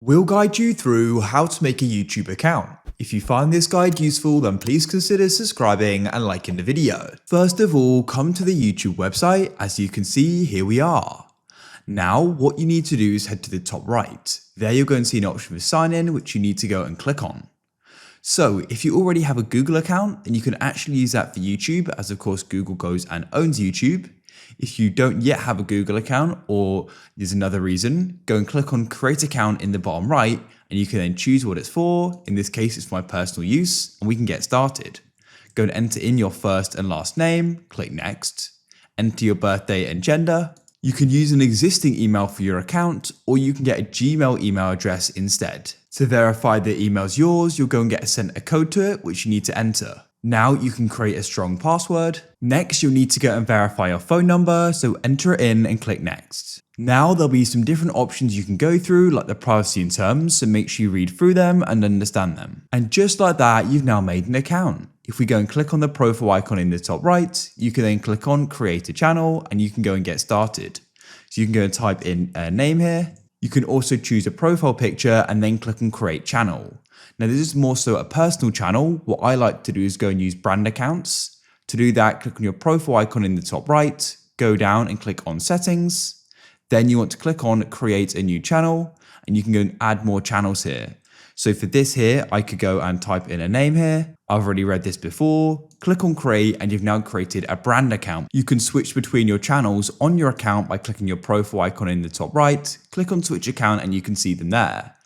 We'll guide you through how to make a YouTube account. If you find this guide useful, then please consider subscribing and liking the video. First of all, come to the YouTube website. As you can see, here we are. Now, what you need to do is head to the top right. There you're going to see an option for sign in, which you need to go and click on. So if you already have a Google account, then you can actually use that for YouTube, as of course Google goes and owns YouTube. If you don't yet have a Google account, or there's another reason, go and click on create account in the bottom right, and you can then choose what it's for. In this case, it's for my personal use, and we can get started. Go and enter in your first and last name, click next, enter your birthday and gender. You can use an existing email for your account, or you can get a Gmail email address instead. To verify the email's yours, you'll go and get sent a code to it, which you need to enter. Now you can create a strong password. Next, you'll need to go and verify your phone number, so enter it in and click next. Now there'll be some different options you can go through, like the privacy and terms, so make sure you read through them and understand them. And just like that, you've now made an account. If we go and click on the profile icon in the top right, you can then click on create a channel and you can go and get started. So you can go and type in a name here. You can also choose a profile picture and then click on create channel. Now this is more so a personal channel. What I like to do is go and use brand accounts. To do that, click on your profile icon in the top right, go down and click on settings. Then you want to click on create a new channel and you can go and add more channels here. So for this here, I could go and type in a name here. I've already read this before. Click on create and you've now created a brand account. You can switch between your channels on your account by clicking your profile icon in the top right. Click on switch account and you can see them there.